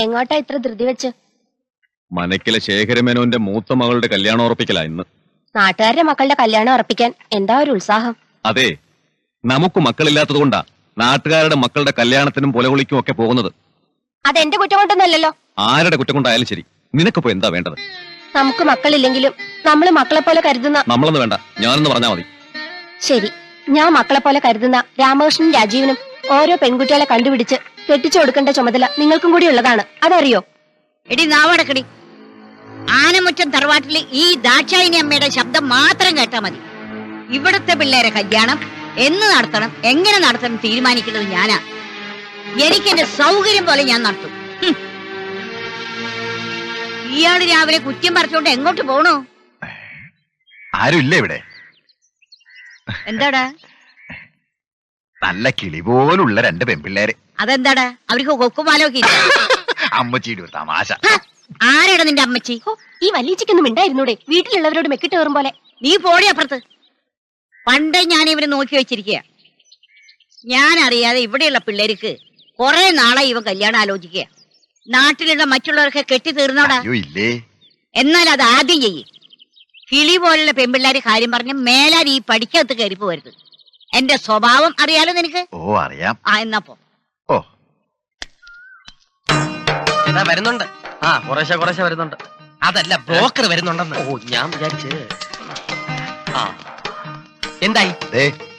എങ്ങോട്ടാ ഇത്ര ധൃതി വെച്ച്? മനക്കിലെ ശേഖരമേനോന്റെ മൂത്ത മകളുടെ കല്യാണം ഉറപ്പിക്കല ഇന്ന്. നാട്ടുകാരുടെ മക്കളുടെ കല്യാണം ഉറപ്പിക്കാൻ എന്താ ഒരു ഉത്സാഹം? അതെ, നമുക്ക് മക്കളില്ലാത്തത് കൊണ്ടാ നാട്ടുകാരുടെ മക്കളുടെ കല്യാണത്തിനും പൊലകൊളിക്കും ഒക്കെ പോകുന്നത്. അതെന്റെ കുറ്റം കൊണ്ടൊന്നല്ലല്ലോ. ആരുടെ കുറ്റം കൊണ്ടായാലും ശരി, നിനക്കിപ്പോ എന്താ വേണ്ടത്? നമുക്ക് മക്കളില്ലെങ്കിലും നമ്മള് മക്കളെ പോലെ കരുതുന്ന. നമ്മളൊന്നും വേണ്ട, ഞാനൊന്ന് പറഞ്ഞാ മതി. ശരി, ഞാൻ മക്കളെ പോലെ കരുതുന്ന രാമകൃഷ്ണനും രാജീവനും ഓരോ പെൺകുട്ടികളെ കണ്ടുപിടിച്ച് കെട്ടിച്ചു കൊടുക്കേണ്ട ചുമതല നിങ്ങൾക്കും കൂടി ഉള്ളതാണ്. അതറിയോ? എടി നാവടക്കടി, ആനമുറ്റം തറവാട്ടില് ഈ ദാക്ഷായിനി അമ്മയുടെ ശബ്ദം മാത്രം കേട്ടാ മതി. ഇവിടുത്തെ പിള്ളേരെ കല്യാണം എന്ന് നടത്തണം, എങ്ങനെ നടത്തണം തീരുമാനിക്കുന്നത് ഞാനാ. എനിക്ക് എന്റെ സൗകര്യം പോലെ ഞാൻ നടത്തും. ഇയാള് രാവിലെ കുറ്റം പറിച്ചോണ്ട് എങ്ങോട്ട് പോണു? ആരുമില്ല ഇവിടെ. എന്താടാ? നല്ല കിളി പോലുള്ള രണ്ട് പെൺപിള്ളേര്. അതെന്താടാ, അവർക്ക് കൊക്കുമാലൊക്കെ ഇല്ല? അമ്മച്ചിയുടെ ഒരു തമാശ. ആരാടാ നിന്റെ അമ്മച്ചി? ഈ വല്യച്ചിക്കൊന്നും ഉണ്ടായിരുന്നൂടെ? വീട്ടിലുള്ളവരോട് മെക്കിട്ട് കയറും പോലെ. നീ പോടി അപ്പുറത്ത്. പണ്ട് ഞാൻ ഇവരെ നോക്കി വെച്ചിരിക്കുക. ഞാൻ അറിയാതെ ഇവിടെയുള്ള പിള്ളേർക്ക് കുറെ നാളെ ഇവൻ കല്യാണം ആലോചിക്കുക. നാട്ടിലുള്ള മറ്റുള്ളവർക്ക് കെട്ടി തീർന്നോടാ? ഇല്ലേ? എന്നാൽ അത് ആദ്യം ചെയ്യ്. കിളി പോലുള്ള പെൺപിള്ളേര് കാര്യം പറഞ്ഞ് മേലാൻ ഈ പഠിക്കകത്ത് കയറി പോകരുത്. എന്റെ സ്വഭാവം അറിയാലോ നിനക്ക്? ഓ അറിയാം. എന്നാ പോ. ഓ വരുന്നുണ്ട്. ആ കുറേശ്ശെ വരുന്നുണ്ട്. അതല്ല, ബ്രോക്കർ വരുന്നുണ്ടെന്ന്. ഓ ഞാൻ വിചാരിച്ച്. ആ എന്തായി?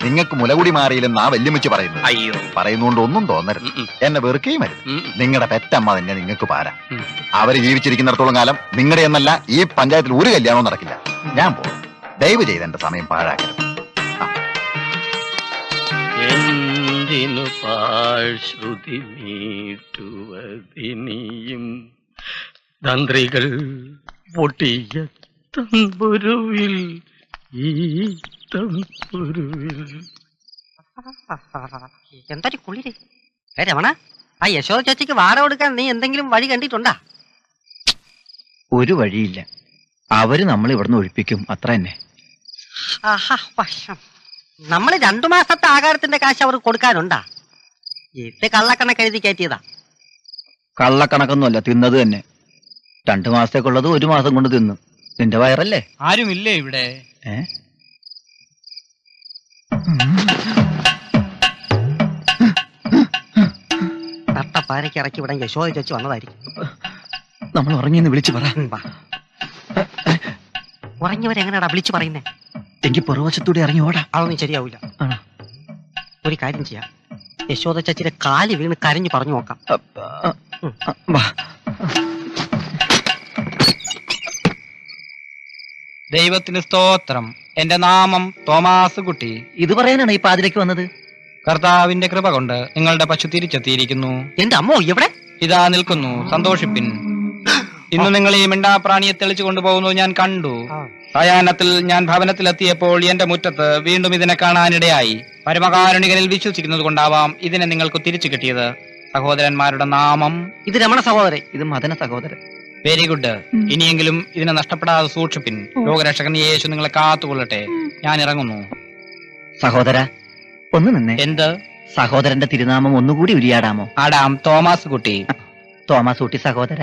നിങ്ങൾക്ക് മുലകുടി മാറിയില്ലെന്ന് ആ വല്യമ്മച്ച് പറയുന്നു. അയ്യോ, പറയുന്നോണ്ട് ഒന്നും തോന്നരുത്. എന്നെ വെറുക്കുകയും അരുത്. നിങ്ങളുടെ പെറ്റമ്മ തന്നെ നിങ്ങൾക്ക് പാരാ. അവര് ജീവിച്ചിരിക്കുന്നിടത്തോളം കാലം നിങ്ങളുടെ എന്നല്ല ഈ പഞ്ചായത്തിൽ ഒരു കല്യാണവും നടക്കില്ല. ഞാൻ പോകും. ദയവ് ചെയ്ത് എന്റെ സമയം പാഴാക്കരുത്. എന്തിനു പാഴ്ശ്രുതി നീട്ടുവതിനിയും തന്ത്രികൾ പൊട്ടിയ തമ്പുരുവിൽ ഈ തമ്പുരുവിൽ. എന്തൊരു കുളിര്. രമണ, ആ യശോദ ചേച്ചിക്ക് വാടക കൊടുക്കാൻ നീ എന്തെങ്കിലും വഴി കണ്ടിട്ടുണ്ടാ? ഒരു വഴിയില്ല. അവര് നമ്മൾ ഇവിടുന്ന് ഒഴിപ്പിക്കും, അത്ര തന്നെ. നമ്മള് 2 മാസത്തെ ആഹാരത്തിന്റെ കാശ് അവർക്ക് കൊടുക്കാനുണ്ടാ? ഇത് കള്ളക്കണക്ക് എഴുതി കയറ്റിയതാ. കള്ളക്കണക്കൊന്നുമല്ല, തിന്നത് തന്നെ. 2 മാസത്തേക്കുള്ളത് 1 മാസം കൊണ്ട് തിന്നു. നിന്റെ വയറല്ലേ? ആരുമില്ലേ ഇവിടെ? തട്ടപ്പാരയ്ക്ക് ഇറക്കി വിടാൻ യശോദ ചേച്ചി വന്നതായിരിക്കും. നമ്മൾ ഉറങ്ങിയെന്ന് വിളിച്ചു പറ. ഉറങ്ങിയവരെങ്ങനെയാടാ വിളിച്ചു പറയുന്നേ? എനിക്ക് പുറവശത്തൂടെ ഇറങ്ങി ഓടാ. അതൊന്നും ശരിയാവൂല. ഒരു കാര്യം ചെയ്യാം, യശോദ ചേച്ചിയുടെ കാല് വീണ് കരഞ്ഞു പറഞ്ഞു നോക്കാം. ദൈവത്തിന് സ്തോത്രം. എന്റെ നാമം തോമാസ് കുട്ടി. ഇത് പറയാനാണ് ഈ പാതിരയ്ക്ക് വന്നത്? കർത്താവിന്റെ കൃപ കൊണ്ട് നിങ്ങളുടെ പശു തിരിച്ചെത്തിയിരിക്കുന്നു. എന്റെ അമ്മോ എവിടെ? ഇതാ നിൽക്കുന്നു, സന്തോഷിപ്പിൻ. ഇന്ന് നിങ്ങൾ ഈ മിണ്ടാപ്രാണിയെ തെളിച്ചു കൊണ്ടുപോകുന്നു ഞാൻ കണ്ടു. സായാഹ്നത്തിൽ ഞാൻ ഭവനത്തിലെത്തിയപ്പോൾ എന്റെ മുറ്റത്ത് വീണ്ടും ഇതിനെ കാണാനിടയായി. പരമകാരുണികനിൽ വിശ്വസിക്കുന്നത് കൊണ്ടാവാം ഇതിനെ നിങ്ങൾക്ക് തിരിച്ചു കിട്ടിയത്. സഹോദരന്മാരുടെ നാമം? ഇത് രമണ സഹോദരൻ. ഇത് മദന സഹോദരൻ. Very good. ഇനിയെങ്കിലും ഇതിനെ നഷ്ടപ്പെടാതെ സൂക്ഷിപ്പിൻ. ലോകരക്ഷകൻ യേശു നിങ്ങളെ കാത്തുകൊള്ളട്ടെ. ഞാൻ ഇറങ്ങുന്നു. സഹോദര ഒന്ന് നിന്നേ. എന്ത്? സഹോദരന്റെ തിരുനാമം ഒന്നുകൂടി ഉരിയാടാമോ? ആടാം. തോമാസ് കുട്ടി. തോമാസ് കുട്ടി സഹോദര,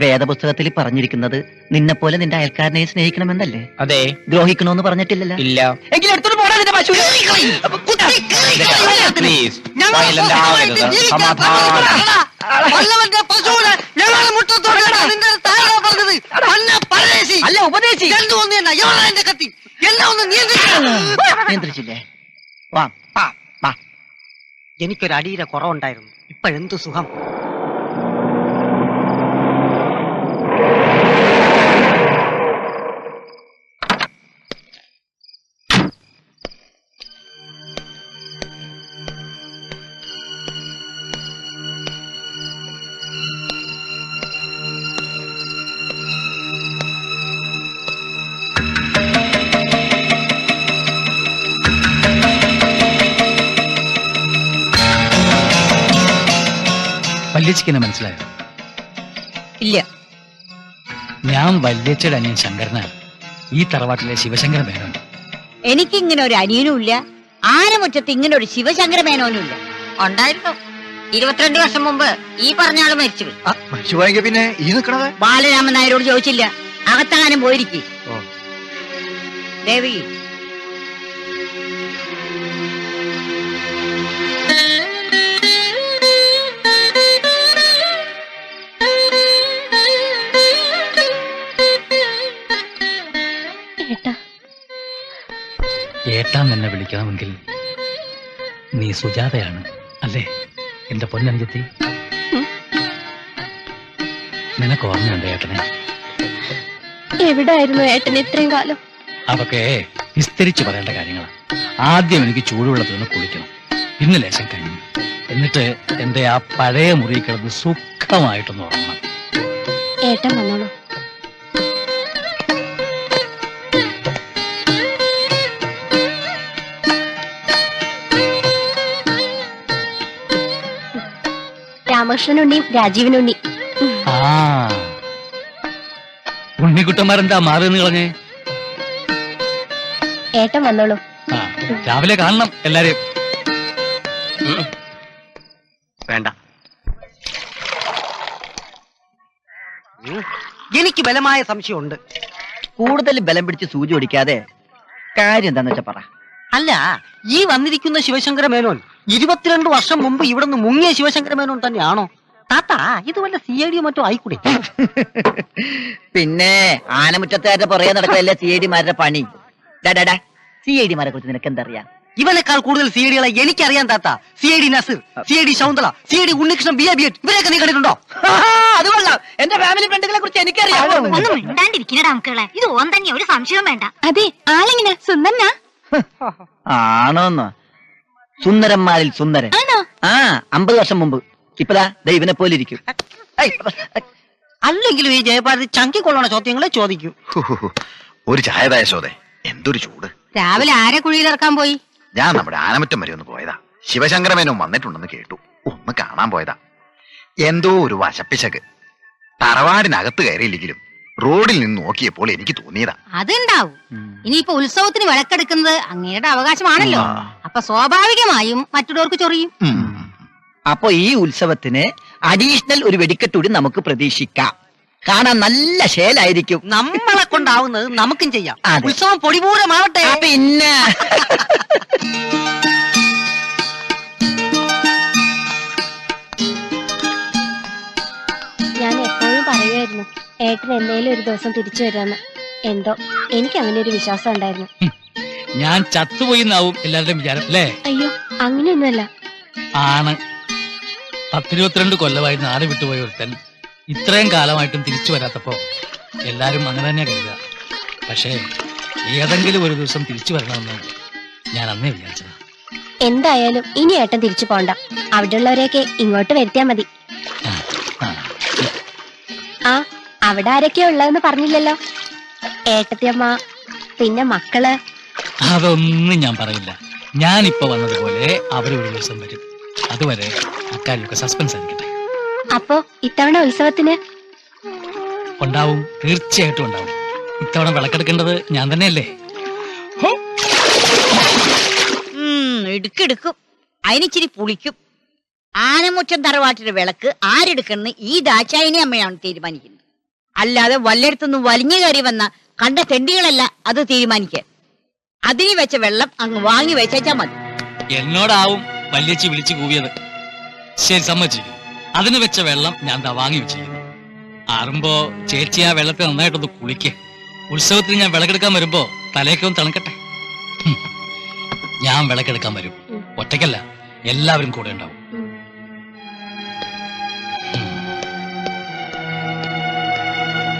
വേദപുസ്തകത്തിൽ പറഞ്ഞിരിക്കുന്നത് നിന്നെ പോലെ നിന്റെ അയൽക്കാരനെ സ്നേഹിക്കണമെന്നല്ലേ? അതെ. ദ്രോഹിക്കണമെന്ന് പറഞ്ഞിട്ടില്ലല്ലോ. ഇല്ല. എങ്കിലും എടുത്തോണ്ട് പോടാ നിന്റെ പശു. പ്ലീസ്, വയലന്റ് ആവരുത്. സമാധാനം. അല്ല ഉപദേശി. നിയന്ത്രിച്ചില്ലേ? വാ. എനിക്കൊരു അടിയുടെ കുറവുണ്ടായിരുന്നു. ഇപ്പോഴെന്തു സുഖം. വല്യച്ഛനെ മനസ്സിലായോ? ഇല്ല. ഞാൻ വല്യച്ഛയുടെ അനിയൻ ശങ്കരനാണ്. ഈ തറവാട്ടിലെ ശിവശങ്കര മേനോൻ. എനിക്കിങ്ങനെ ഒരു അനിയനും ഇല്ല, ആനമുറ്റത്ത് ഇങ്ങനെ ഒരു ശിവശങ്കര മേനോനും ഇല്ല. ഉണ്ടായിരുന്നു, 22 വർഷം മുമ്പ് ഈ പറഞ്ഞ ആള് മരിച്ചുപോയി. മനുഷ്യവായിക പിന്നെ ഈ നിക്കണത് ബാലരാമൻ നായരോട് ചോദിച്ചില്ല. അകത്താനും പോയിരിക്കും. ദേവി, ഏട്ടാ, ഏട്ടാൻ എന്നെ വിളിക്കണമെങ്കിൽ നീ സുജാതയാണ് അല്ലേ എന്റെ പൊന്നഞ്ചത്തി? നിനക്ക് ഓർമ്മയുണ്ട് ഏട്ടനെ? എവിടായിരുന്നു ഏട്ടൻ ഇത്രയും കാലം? അതൊക്കെ വിസ്തരിച്ച് പറയേണ്ട കാര്യങ്ങളാണ്. ആദ്യം എനിക്ക് ചൂടുവെള്ളത്തിൽ നിന്ന് കുളിക്കണം, പിന്നെ ലേശം കഴിഞ്ഞു, എന്നിട്ട് എന്റെ ആ പഴയ മുറി കിടന്ന് സുഖമായിട്ടൊന്ന് ഉറങ്ങണം. ഏട്ടൻ വന്നോളൂ. രാമകൃഷ്ണനുണ്ണിയും രാജീവനുണ്ണി. ആ ഉണ്ണിക്കുട്ടന്മാരെന്താ മാറി നിന്ന് കളഞ്ഞേ? ഏട്ടൻ വന്നോളൂ. ആ രാവിലെ കാണണം എല്ലാരെയും. വേണ്ട, എനിക്ക് ബലമായ സംശയമുണ്ട്. കൂടുതൽ ബലം പിടിച്ച് സൂചി ഓടിക്കാതെ കാര്യം എന്താന്ന് വെച്ചാ പറ. അല്ല, ഈ വന്നിരിക്കുന്ന ശിവശങ്കര മേനോൻ 22 വർഷം മുമ്പ് ഇവിടെ നിന്ന് മുങ്ങിയ ശിവശങ്കര മേനോൻ തന്നെയാണോ? താത്ത, ഇത് വല്ല CID മറ്റോ ആയിക്കൂടെ? പിന്നെ ആനമുറ്റത്തുകാരുടെ പുറകെ നടക്കലല്ലേ CID മാരുടെ പണി. CID മാരെ കുറിച്ച് നിനക്ക് എന്തറിയാം? ഇവനേക്കാൾ കൂടുതൽ CID-കളെ എനിക്കറിയാം താത്ത. CID Naseer, CID ശൗന്തള, CID Unnikrishnan, BA BEd, ഇവരെയൊക്കെ നീ കണ്ടിട്ടുണ്ടോ? അത് കൊള്ളാം. എന്റെ ഫാമിലി ഫ്രണ്ടുകളെ കുറിച്ച് എനിക്കറിയാം. ഒന്നും മിണ്ടാണ്ടിരിക്കണടാ മക്കളെ. ഇത് ഓൻ തന്നെ, ഒരു സംശയവും വേണ്ട. അതെ, ആളെങ്ങനെ സുന്ദരനാ? ആണോന്നോ? സുന്ദരന്മാരിൽ സുന്ദരൻ. ആ 50 വർഷം മുമ്പ്. ഇപ്പതാ ദൈവനെ പോലെ ഇരിക്കും. അല്ലെങ്കിലും ഈ ജയഭാരതി ചങ്കിക്കൊള്ളണ ചോദ്യങ്ങളെ ചോദിക്കൂ. ഒരു ചായതായ ശോതെ, എന്തൊരു ചൂട്. രാവിലെ ആരെ കുഴിയിലിറക്കാൻ പോയി? ഞാൻ നമ്മുടെ ആനമറ്റം വരെ ഒന്ന് പോയതാ. ശിവശങ്കരമേനോൻ വന്നിട്ടുണ്ടെന്ന് കേട്ടു, ഒന്ന് കാണാൻ പോയതാ. എന്തോ ഒരു വശപ്പിശക്ക്. തറവാടിനകത്ത് കയറിയില്ലെങ്കിലും റോഡിൽ നിന്ന് നോക്കിയപ്പോൾ എനിക്ക് തോന്നിയതാ. അതുണ്ടാവും. ഇനിയിപ്പോ ഉത്സവത്തിന് വിളക്കെടുക്കുന്നത് അങ്ങയുടെ അവകാശമാണല്ലോ. അപ്പൊ സ്വാഭാവികമായും മറ്റുള്ളവർക്ക് ചൊറിയും. അപ്പൊ ഈ ഉത്സവത്തിന് അഡീഷണൽ ഒരു വെടിക്കെട്ടൂടി നമുക്ക് പ്രതീക്ഷിക്കാം. കാണാൻ നല്ല ശേലായിരിക്കും. നമ്മളെ കൊണ്ടാവുന്നത് നമുക്കും ചെയ്യാം. അതെ. ഉത്സവം പൊടിപൂരമാവട്ടെ. പിന്നെ ഞാൻ എപ്പോഴും പറയുമായിരുന്നു ഏട്ടൻ എന്നേലും ഒരു ദിവസം തിരിച്ചു വരാന്ന്. എന്തോ എനിക്ക് അങ്ങനെ ഒരു വിശ്വാസം ഉണ്ടായിരുന്നു. ഞാൻ ചത്തുപോയി എന്നാവും എല്ലാവരുടെയും വിചാരം അല്ലേ? അയ്യോ, അങ്ങനെയൊന്നുമല്ല. ആണ്. 10-22 കൊല്ലമായി നാട് വിട്ടുപോയ ഒരുത്തൻ ഇത്രയും കാലമായിട്ടും തിരിച്ചു വരാത്തപ്പോ എല്ലാരും അങ്ങനെ തന്നെ കരുതുക. പക്ഷേ ഏതെങ്കിലും ഒരു ദിവസം തിരിച്ചു വരണമെന്ന് ഞാൻ അന്നേ വിചാരിച്ചതാ. എന്തായാലും ഇനി ഏട്ടൻ തിരിച്ചു പോണ്ട. അവിടെയുള്ളവരെയൊക്കെ ഇങ്ങോട്ട് വരുത്തിയാ മതി. ആ, അവിടെ ആരൊക്കെയാ ഉള്ളതെന്ന് പറഞ്ഞില്ലല്ലോ. ഏട്ടത്തിയമ്മ, പിന്നെ മക്കള്. അതൊന്നും ഞാൻ പറയില്ല. ഞാനിപ്പോ വന്നതുപോലെ അവര് ഒരു ദിവസം വരും. അതുവരെ അക്കാര്യമൊക്കെ സസ്പെൻസ് ആയിരിക്കട്ടെ. അപ്പോ ഇത്തവണ ഉത്സവത്തിന് ഉണ്ടാവും, തീർച്ചയായിട്ടും ഉണ്ടാവും. ഇത്തവണ വിളക്കെടുക്കേണ്ടത് ഞാൻ തന്നെയല്ലേ? എടുക്കെടുക്കും, അതിനിച്ചിരി പുളിക്കും. ആനമുറ്റം തറവാട്ടിന്റെ വിളക്ക് ആരെടുക്കണമെന്ന് ഈ ദാക്ഷായണി അമ്മയാണ് തീരുമാനിക്കുന്നത്. അല്ലാതെ വല്ലയിടത്തുനിന്ന് വലിഞ്ഞു കയറി വന്ന കണ്ട തെണ്ടികളല്ല അത് തീരുമാനിക്കാൻ. അതിന് വെച്ച വെള്ളം അങ്ങ് വാങ്ങി വെച്ചാ മതി. എന്നോടാവും വല്യച്ചി വിളിച്ചു കൂവിയത്. ശരി, സമ്മതിച്ചിരിക്കുന്നു. അതിന് വെച്ച വെള്ളം ഞാൻ വാങ്ങി വെച്ചിരിക്കുന്നു. ആറുമ്പോ ചേച്ചി ആ വെള്ളത്തെ നന്നായിട്ടൊന്ന് കുളിക്ക്. ഉത്സവത്തിന് ഞാൻ വിളക്കെടുക്കാൻ വരുമ്പോ തലയൊക്കെ ഒന്ന് തണുക്കട്ടെ. ഞാൻ വിളക്കെടുക്കാൻ വരും. ഒറ്റയ്ക്കല്ല, എല്ലാവരും കൂടെ ഉണ്ടാവും.